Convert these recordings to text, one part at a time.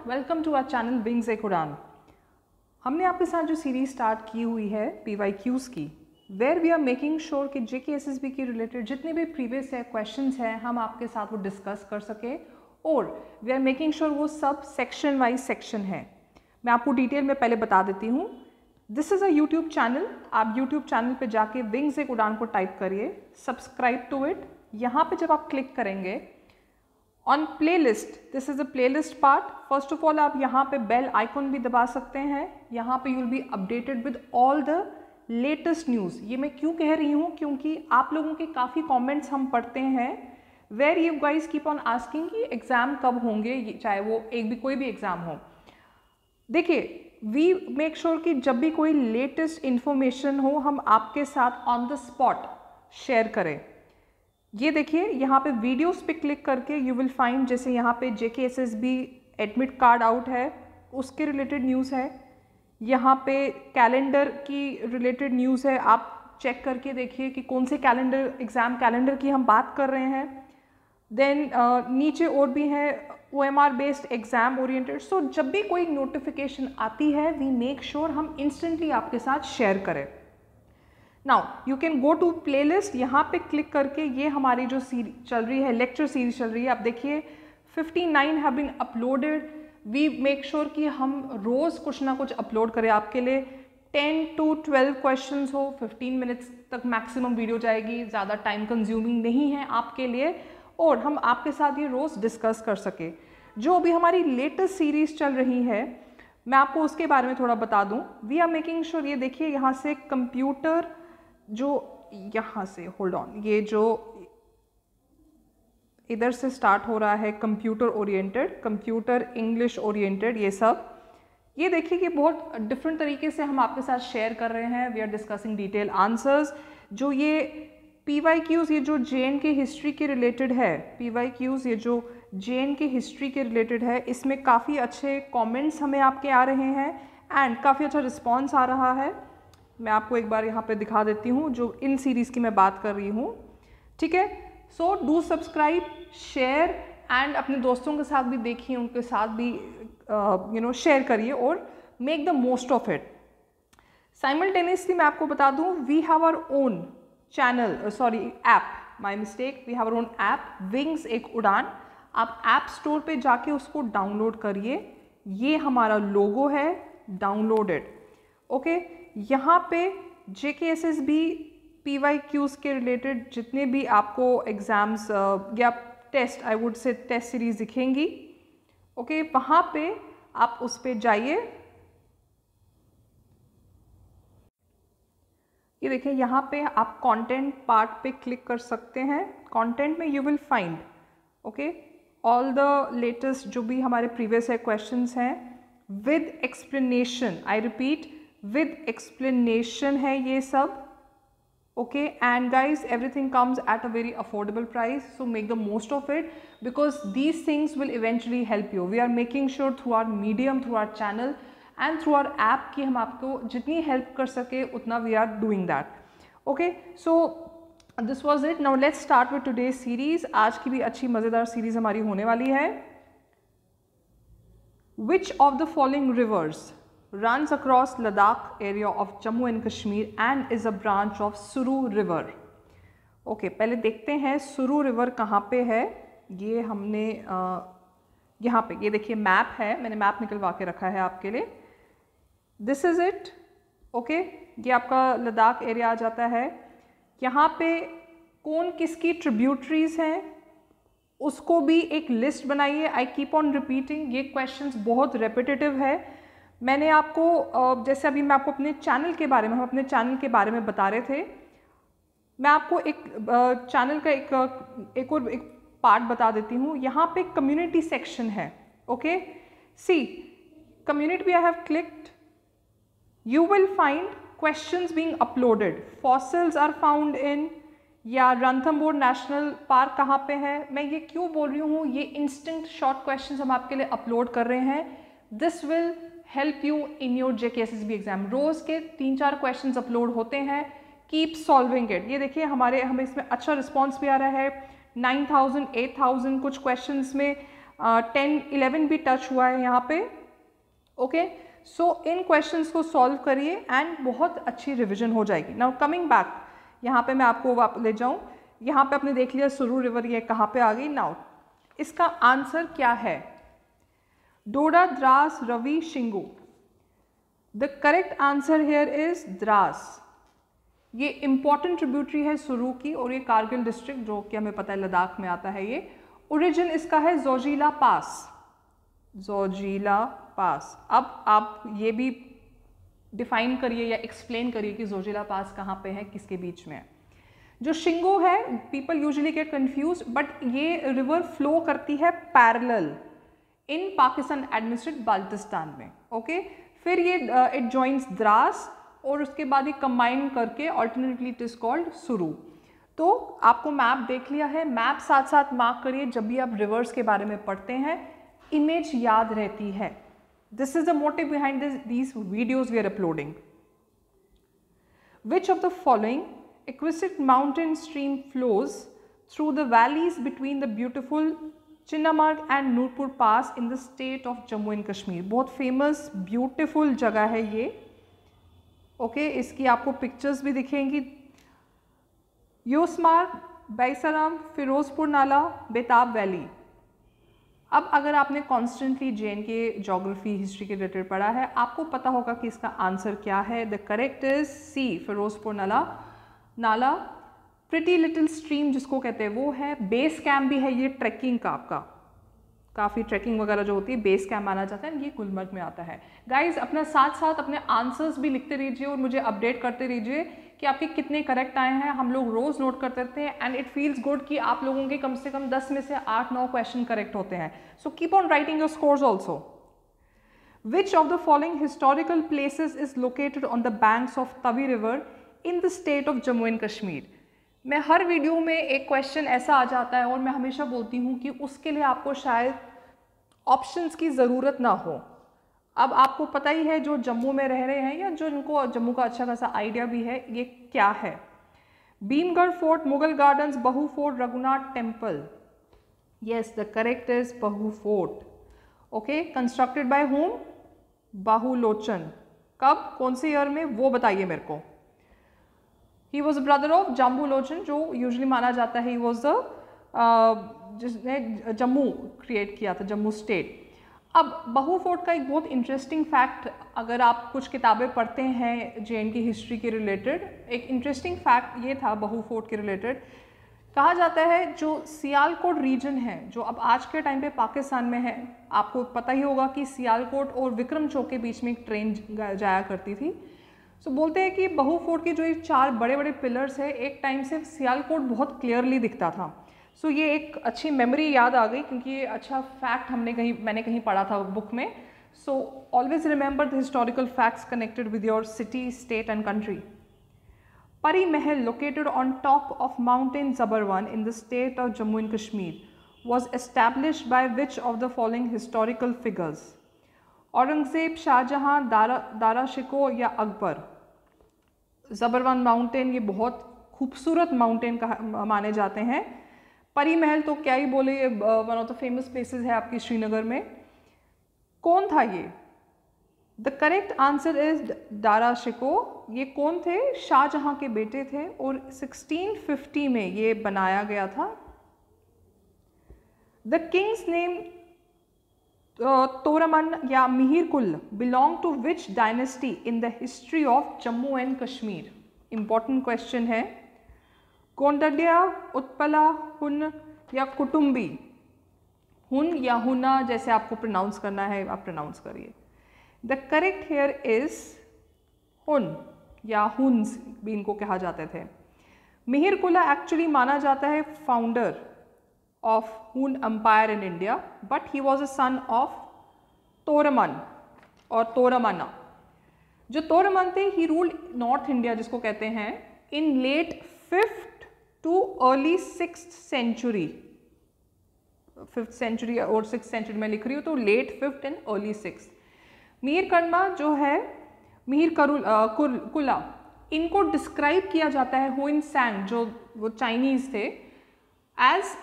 Welcome to our channel wings Ek Udaan. हमने आपके साथ जो सीरीज स्टार्ट की हुई है PYQs की, where we are making sure कि JKSSB के रिलेटेड जितने भी प्रीवियस क्वेश्चंस हैं हम आपके साथ वो डिस्कस कर सके और वी आर मेकिंग श्योर वो सब सेक्शन वाइज सेक्शन है। मैं आपको डिटेल में पहले बता देती हूँ। This is a YouTube channel. आप यूट्यूब चैनल पे जाके विंग्स एक उड़ान को टाइप करिए, सब्सक्राइब टू इट। यहाँ पे जब आप क्लिक करेंगे on playlist, this is a playlist part. First of all आप यहाँ पे बेल आइकॉन भी दबा सकते हैं। यहाँ पे you will be updated with all the latest news. ये मैं क्यों कह रही हूँ, क्योंकि आप लोगों के काफ़ी कमेंट्स हम पढ़ते हैं where you guys keep on asking कि एग्ज़ाम कब होंगे, चाहे वो कोई भी एग्ज़ाम हो। देखिए, वी मेक श्योर कि जब भी कोई लेटेस्ट इन्फॉर्मेशन हो हम आपके साथ ऑन द स्पॉट शेयर करें। ये देखिए, यहाँ पे वीडियोस पे क्लिक करके यू विल फाइंड, जैसे यहाँ पे JKSSB एडमिट कार्ड आउट है, उसके रिलेटेड न्यूज़ है। यहाँ पे कैलेंडर की रिलेटेड न्यूज़ है, आप चेक करके देखिए कि कौन से कैलेंडर, एग्ज़ाम कैलेंडर की हम बात कर रहे हैं। देन नीचे और भी है OMR based exam oriented. So जब भी कोई नोटिफिकेशन आती है वी मेक श्योर हम इंस्टेंटली आपके साथ शेयर करें। Now you can go to playlist. यहाँ पे क्लिक करके ये हमारी जो सीरीज चल रही है, लेक्चर सीरीज चल रही है, आप देखिए 59 have been uploaded. We make sure कि हम रोज़ कुछ ना कुछ अपलोड करें आपके लिए। 10 to 12 क्वेश्चंस हो, 15 मिनट्स तक मैक्सिमम वीडियो जाएगी, ज़्यादा टाइम कंज्यूमिंग नहीं है आपके लिए, और हम आपके साथ ये रोज़ डिस्कस कर सके। जो अभी हमारी लेटेस्ट सीरीज चल रही है मैं आपको उसके बारे में थोड़ा बता दूँ। वी आर मेकिंग श्योर, ये देखिए यहाँ से कंप्यूटर, जो यहाँ से होल्ड ऑन, ये जो इधर से स्टार्ट हो रहा है computer oriented, computer English oriented, ये सब, ये देखिए कि बहुत डिफरेंट तरीके से हम आपके साथ शेयर कर रहे हैं। We are discussing detail answers. जो ये PYQs, ये जो JNK हिस्ट्री के रिलेटेड है, PYQs ये जो JNK हिस्ट्री के रिलेटेड है, इसमें काफ़ी अच्छे कमेंट्स हमें आपके आ रहे हैं एंड काफ़ी अच्छा रिस्पॉन्स आ रहा है। मैं आपको एक बार यहाँ पे दिखा देती हूँ जो इन सीरीज़ की मैं बात कर रही हूँ, ठीक है। So do subscribe, share and अपने दोस्तों के साथ भी देखिए, उनके साथ भी शेयर करिए और make the most of it. Simultaneously मैं आपको बता दूँ, we have our own channel, app, my mistake, we have our own app wings Ek Udaan. आप ऐप स्टोर पे जाके उसको डाउनलोड करिए। ये हमारा लोगो है, डाउनलोडेड, ओके। यहाँ पे JKSSB PYQs के रिलेटेड जितने भी आपको एग्ज़ाम्स या test, I would say test series दिखेंगी, ओके, वहाँ पे आप उस पे जाइए। ये देखिए, यहाँ पे आप कंटेंट पार्ट पे क्लिक कर सकते हैं। कंटेंट में you will find, okay, all the latest जो भी हमारे प्रीवियस क्वेश्चंस हैं with explanation. I repeat, with explanation है ये सब, okay. And guys, everything comes at a very affordable price, so make the most of it because these things will eventually help you. We are making sure through our medium, through our channel and through our app कि हम आपको जितनी help कर सके उतना we are doing that, okay. So this was it. Now let's start with today's series. आज की भी अच्छी मज़ेदार सीरीज हमारी होने वाली है। Which of the following rivers runs across Ladakh area of Jammu and Kashmir and is a branch of Suru River? Okay, पहले देखते हैं सुरू रिवर कहाँ पे है। ये हमने यहाँ पे, ये देखिए मैप है, मैंने मैप निकलवा के रखा है आपके लिए। This is it, okay. ये आपका लद्दाख एरिया आ जाता है। यहाँ पे कौन किसकी ट्रिब्यूटरीज हैं उसको भी एक लिस्ट बनाइए। आई कीप ऑन रिपीटिंग, ये क्वेश्चंस बहुत रेपिटेटिव है। मैंने आपको जैसे अभी मैं आपको अपने चैनल के बारे में, हम अपने चैनल के बारे में बता रहे थे, मैं आपको एक चैनल का एक पार्ट बता देती हूँ। यहाँ पे कम्युनिटी सेक्शन है, okay. See community I have clicked, you will find questions being uploaded. Fossils are found in, या रणथंबोर नेशनल पार्क कहाँ पे है। मैं ये क्यों बोल रही हूँ, ये इंस्टेंट शॉर्ट क्वेश्चंस हम आपके लिए अपलोड कर रहे हैं। This will help you in your JKSSB exam. रोज़ के 3-4 क्वेश्चंस अपलोड होते हैं, कीप सॉल्विंग इट। ये देखिए हमें इसमें अच्छा रिस्पॉन्स भी आ रहा है। 9000, 8000 कुछ क्वेश्चंस में 10-11 भी टच हुआ है यहाँ पे। ओके, सो इन क्वेश्चंस को सॉल्व करिए एंड बहुत अच्छी रिविजन हो जाएगी। नाउ कमिंग बैक, यहाँ पे मैं आपको ले जाऊँ, यहाँ पे आपने देख लिया सुरू रिवर ये कहाँ पे आ गई। नाउ इसका आंसर क्या है? Doda, Dras, Ravi, Shingo. The correct answer here is Dras. ये इंपॉर्टेंट ट्रिब्यूटरी है सुरू की और ये कारगिल डिस्ट्रिक्ट जो कि हमें पता है लद्दाख में आता है। ये ओरिजिन इसका है जोजिला पास, जोजिला पास। अब आप ये भी डिफाइन करिए या एक्सप्लेन करिए कि जोजिला पास कहाँ पे है, किसके बीच में है। जो शिंगो है, people usually get confuse, but ये रिवर फ्लो करती है parallel in Pakistan administrated Baltistan में। ओके, फिर ये इट जॉइंस द्रास और उसके बाद ये कंबाइन करके अल्टरनेटली इट इज कॉल्ड सुरू। तो आपको मैप देख लिया है, मैप साथ साथ मार्क करिए जब भी आप रिवर्स के बारे में पढ़ते हैं, इमेज याद रहती है। This is the motive behind these videos we are uploading. Which of the following exquisite mountain stream flows through the valleys between the beautiful Chinnamarg and Nurpur Pass in the state of Jammu and Kashmir? बहुत famous beautiful जगह है ये। Okay, इसकी आपको pictures भी दिखेंगी। योसमार, बैसराम, फिरोजपुर नाला, बेताब वैली। अब अगर आपने कॉन्स्टेंटली JNK ज्योग्राफी हिस्ट्री के रिलेटेड पढ़ा है, आपको पता होगा कि इसका आंसर क्या है। The correct is C, Ferozepur Nala. Pretty little stream जिसको कहते हैं वो है। बेस कैम्प भी है ये ट्रैकिंग का, आपका काफ़ी ट्रैकिंग वगैरह जो होती है बेस कैम्प माना जाता है, ये गुलमर्ग में आता है। गाइज अपना साथ साथ अपने आंसर्स भी लिखते रहिए और मुझे अपडेट करते रहिए कि आपके कितने करेक्ट आए हैं। हम लोग रोज़ नोट करते रहते हैं एंड इट फील्स गुड कि आप लोगों के कम से कम 10 में से 8-9 क्वेश्चन करेक्ट होते हैं। So keep on writing your scores also. Which of the following historical places is located on the banks of Tawi river in the state of Jammu and Kashmir? मैं हर वीडियो में एक क्वेश्चन ऐसा आ जाता है और मैं हमेशा बोलती हूँ कि उसके लिए आपको शायद ऑप्शंस की ज़रूरत ना हो। अब आपको पता ही है जो जम्मू में रह रहे हैं या जो इनको जम्मू का अच्छा खासा आइडिया भी है, ये क्या है? Bhimgarh fort, Mughal gardens, Bahu fort, Raghunath temple. Yes, the correct is Bahu fort. Okay, constructed by whom? Bahulochan. कब, कौन से ईयर में, वो बताइए मेरे को। He was brother of Jambulochan, जो यूजली माना जाता है ही वॉज द जिसने जम्मू क्रिएट किया था, जम्मू स्टेट। अब बहु फोर्ट का एक बहुत इंटरेस्टिंग फैक्ट, अगर आप कुछ किताबें पढ़ते हैं JNK हिस्ट्री के रिलेटेड, एक इंटरेस्टिंग फैक्ट ये था बहु फोर्ट के रिलेटेड। कहा जाता है जो सियालकोट रीजन है जो अब आज के टाइम पे पाकिस्तान में है, आपको पता ही होगा कि सियालकोट और विक्रम चौक के बीच में एक ट्रेन जाया करती थी। सो बोलते हैं कि बहु फोर्ट के जो ये 4 बड़े बड़े पिलर्स है, एक टाइम से सियालकोट बहुत क्लियरली दिखता था। सो ये एक अच्छी मेमोरी याद आ गई क्योंकि ये अच्छा फैक्ट मैंने कहीं पढ़ा था बुक में। So always remember the historical facts connected with your city, state and country. Pari Mahal, located on top of Mountain Zabarwan in the state of Jammu and Kashmir, was established by which of the following historical figures? Aurangzeb, Shah Jahan, Dara Shikoh या Akbar? Zabarwan mountain ये बहुत खूबसूरत mountain माने जाते हैं। परी महल तो क्या ही बोले, ये one of the famous places है आपकी श्रीनगर में। कौन था ये? The correct answer is Dara Shikoh. ये कौन थे? शाहजहां के बेटे थे और 1650 में ये बनाया गया था। द किंग्स नेम तोरमन या Mihirakula belong to which dynasty in the history of Jammu and Kashmir? Important question है। गोंडलिया, उत्पला, हुन या कुटुंबी? हुन या हुना, जैसे आपको प्रोनाउंस करना है आप प्रोनाउंस करिए। द करेक्ट हेयर इज हुन या हुन्स भी इनको कहा जाते थे। मिहिरकुला एक्चुअली माना जाता है founder of Hun empire in India, but he was a son of Toraman और तोरमना। जो तोरमन थे ही रूल्ड नॉर्थ इंडिया जिसको कहते हैं in late 5th to early 6th century। 5th century और 6th सेंचुरी में लिख रही हूँ तो late 5th and early 6th। Mir कर्मा जो है, मीर कुला, इनको डिस्क्राइब किया जाता है हुइन सैंग जो वो चाइनीज थे as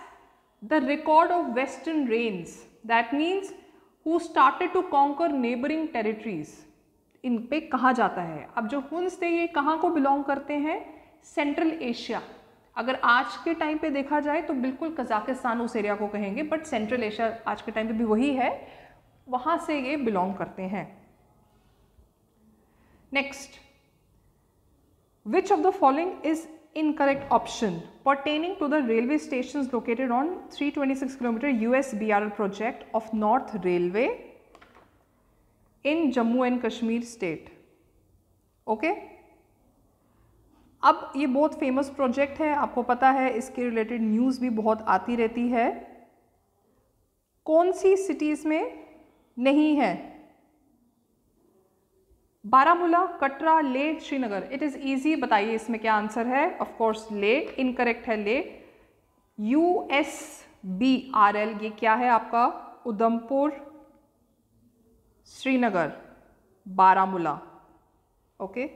the record of western reigns. That means who started to conquer neighbouring territories, इन पे कहा जाता है। अब जो हुन्स थे ये कहाँ को बिलोंग करते हैं, सेंट्रल एशिया। अगर आज के टाइम पे देखा जाए तो बिल्कुल कजाकिस्तान उस एरिया को कहेंगे, बट सेंट्रल एशिया आज के टाइम पे भी वही है, वहाँ से ये बिलोंग करते हैं। Next, which of the following is incorrect option pertaining to the railway stations located on 326 km US BRL project of North Railway in Jammu and Kashmir state? Okay, अब ये बहुत फेमस प्रोजेक्ट है, आपको पता है, इसके रिलेटेड न्यूज़ भी बहुत आती रहती है। कौन सी सिटीज़ में नहीं है? Baramulla, Katra, Leh, Srinagar. It is easy, बताइए इसमें क्या आंसर है। ऑफ कोर्स लेह, इनकरेक्ट है लेह। USBRL ये क्या है आपका, उधमपुर, श्रीनगर, बारामूला। ओके,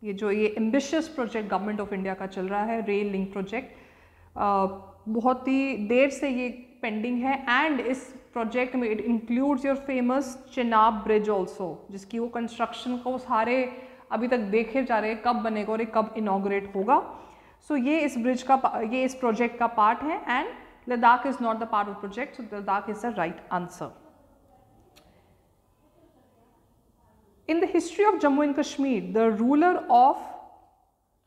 ये जो ये ambitious project government of India का चल रहा है, रेल लिंक प्रोजेक्ट, बहुत ही देर से ये पेंडिंग है। एंड इस प्रोजेक्ट में it includes your famous Chenab bridge also, जिसकी वो कंस्ट्रक्शन को सारे अभी तक देखे जा रहे हैं कब बनेगा और कब इनॉग्रेट होगा। सो ये इस ब्रिज का, ये इस प्रोजेक्ट का पार्ट है। And Ladakh is not the part of project, so Ladakh is the right answer. In the history of Jammu and Kashmir, the ruler of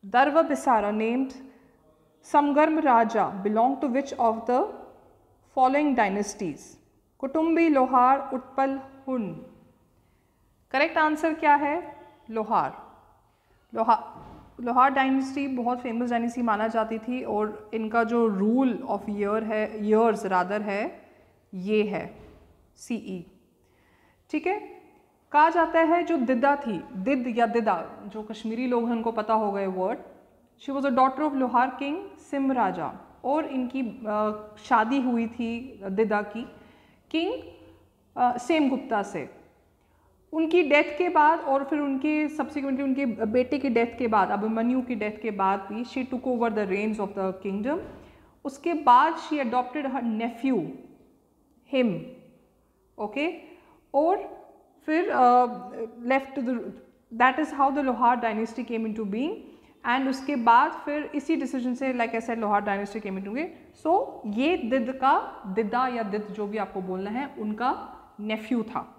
Darwa Bisara named Samgarm Raja belonged to which of the following dynasties? कुटुम्बी, लोहार, उत्पल, हुन। Correct answer क्या है? लोहार। लोहार dynasty बहुत famous dynasty माना जाती थी और इनका जो रूल ऑफ ईयर्स रादर है ये है CE। ठीक है, कहा जाता है जो दिदा थी, दिद या दिदा, जो कश्मीरी लोग हैं उनको पता होगा ये word. She was a daughter of लोहार किंग सिम राजा, और इनकी शादी हुई थी दिदा की किंग सेम गुप्ता से। उनकी डेथ के बाद और फिर उनके सब्सिक्वेंटली उनके बेटे की डेथ के बाद, अभिमन्यु की डेथ के बाद भी she took over the reins of the kingdom. उसके बाद she adopted her nephew him, okay, और फिर left that is how the Lohara dynasty came into being. And उसके बाद फिर इसी डिसीजन से like I said Lohara dynasty came into being. So ये दिद का, दिदा या दिद जो भी आपको बोलना है, उनका नेफ्यू था।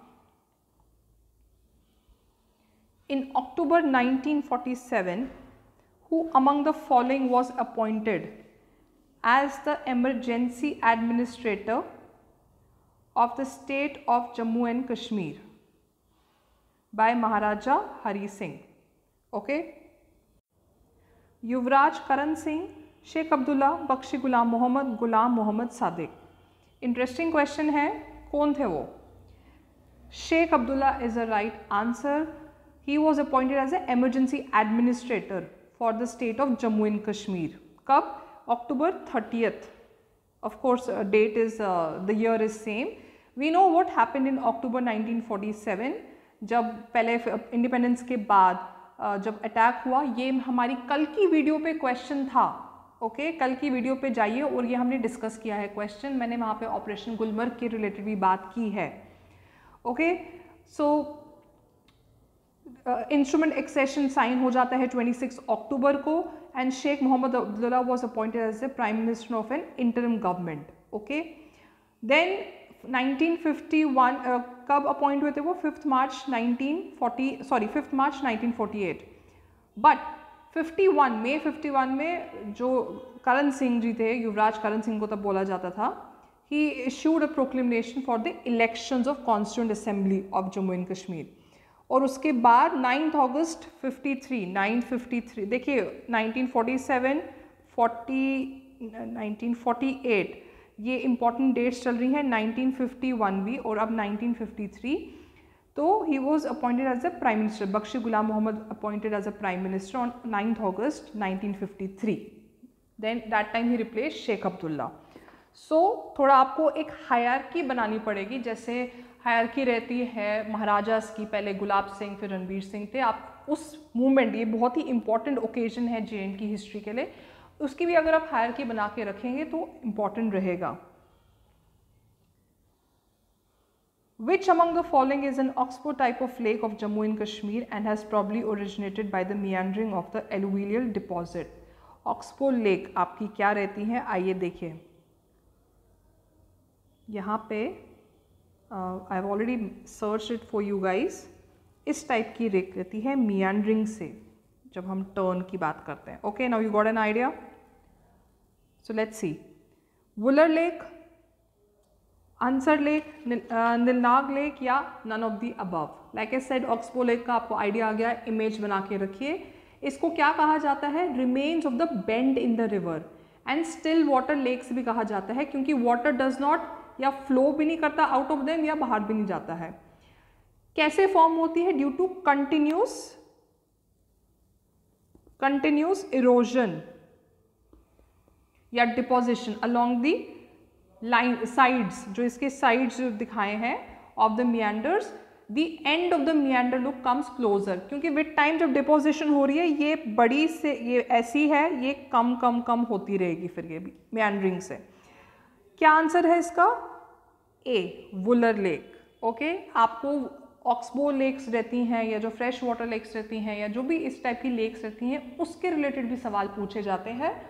In October 1947, who among the following was appointed as the emergency administrator of the state of Jammu and Kashmir by Maharaja Hari Singh? Okay. Yuvraj Karan Singh, Sheikh Abdullah, Bakshi Ghulam Mohammad Sadiq. Interesting question है, कौन थे वो? Sheikh Abdullah is a right answer. He was appointed as an emergency administrator for the state of Jammu and Kashmir. कब? October 30th. Of course, date is the year is same. We know what happened in October 1947. जब पहले independence के बाद जब attack हुआ, ये हमारी कल की वीडियो पे क्वेश्चन था। ओके, कल की वीडियो पे जाइए और ये हमने डिस्कस किया है क्वेश्चन। मैंने वहाँ पे ऑपरेशन गुलमर्ग के रिलेटेड भी बात की है। Okay, so instrument accession sign हो जाता है 26 अक्टूबर को। And Sheikh Mohammad Abdullah was appointed as the prime minister of an interim government. Okay, then 1951 कब अपॉइंट हुए थे वो? 5 मार्च 1948। बट 51 में जो करण सिंह जी थे, युवराज करण सिंह को तब बोला जाता था, he issued a proclamation for the elections of constituent assembly of Jammu and Kashmir. और उसके बाद 9 अगस्त 953 देखिए 1947, 1948 ये इंपॉर्टेंट डेट्स चल रही हैं, 1951 भी और अब 1953। तो he was appointed as a prime minister, Bakshi Ghulam Mohammad appointed as a prime minister on 9 August 1953। Then that time he replace Sheikh Abdullah. So थोड़ा आपको एक हायरार्की बनानी पड़ेगी, जैसे हायरार्की रहती है महाराजास की, पहले गुलाब सिंह फिर रणबीर सिंह थे। आप उस मूवमेंट, ये बहुत ही इंपॉर्टेंट ओकेजन है JNK की हिस्ट्री के लिए, उसकी भी अगर आप हायरार्की बना के रखेंगे तो इम्पॉर्टेंट रहेगा। Which among the following is an oxbow type of lake of Jammu and Kashmir and has probably originated by the meandering of the alluvial deposit? Oxbow lake आपकी क्या रहती है, आइए देखिए। यहाँ पे I have already search it for you guys. इस type की लेक रहती है मियांड्रिंग से, जब हम टर्न की बात करते हैं। Okay, now you got an idea. So let's see. Wular lake, answer lake, Nilnag lake या none of the above. Like I said, oxbow lake का आपको आइडिया आ गया, इमेज बना के रखिए। इसको क्या कहा जाता है? Remains of the bend in the river and still water lakes भी कहा जाता है, क्योंकि वाटर डज नॉट या फ्लो भी नहीं करता आउट ऑफ देम या बाहर भी नहीं जाता है। कैसे फॉर्म होती है? ड्यू टू कंटिन्यूस इरोजन या deposition along the line sides, जो इसके साइड्स दिखाए हैं of the meanders, the end of the meander look comes closer, क्योंकि विद टाइम जब डिपोजिशन हो रही है ये बड़ी से ये ऐसी है, ये कम कम कम होती रहेगी फिर ये भी मियांडरिंग से। क्या आंसर है इसका? ए, वुलर लेक। ओके, आपको ऑक्सबो लेक्स रहती हैं या जो फ्रेश वाटर लेक्स रहती हैं या जो भी इस टाइप की लेक्स रहती हैं उसके रिलेटेड भी सवाल पूछे जाते हैं,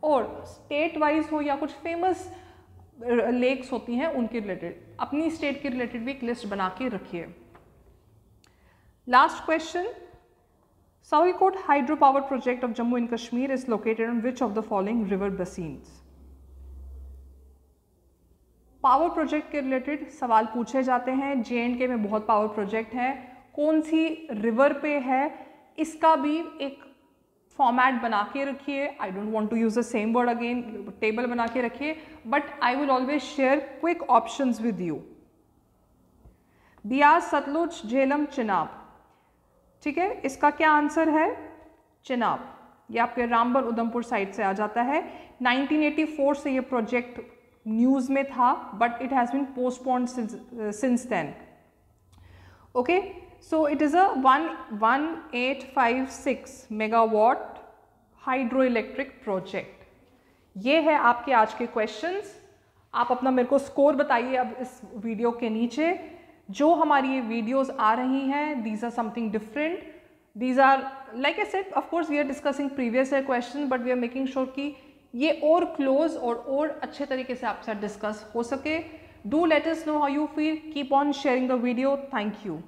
और स्टेट वाइज हो या कुछ फेमस लेक्स होती हैं उनके रिलेटेड, अपनी स्टेट के रिलेटेड भी एक लिस्ट बना के रखिए। Last question, Sawalkot hydropower project of Jammu and Kashmir is located on which of the following river basins? Power project के रिलेटेड सवाल पूछे जाते हैं। J&K में बहुत पावर प्रोजेक्ट है, कौन सी रिवर पे है इसका भी एक फॉर्मेट बना के रखिए। I don't want to use the same word again, table बना के रखिए, but I will always share quick options with you. Beas, Sutlej, Jhelum, Chenab. ठीक है, इसका क्या आंसर है? चिनाब। ये आपके रामबन उधमपुर साइड से आ जाता है। 1984 से ये प्रोजेक्ट न्यूज़ में था, but it has been postponed since then. Okay, so it is a 1856 megawatt hydro electric project. ये है आपके आज के क्वेश्चंस। आप अपना मेरे को स्कोर बताइए अब इस वीडियो के नीचे। जो हमारी ये वीडियोस आ रही हैं, these are something different, these are like I said, of course we are discussing previous year question, but we are making sure कि ये और क्लोज और अच्छे तरीके से आपके साथ डिस्कस हो सके। Do let us know how you feel, keep on sharing the video. Thank you.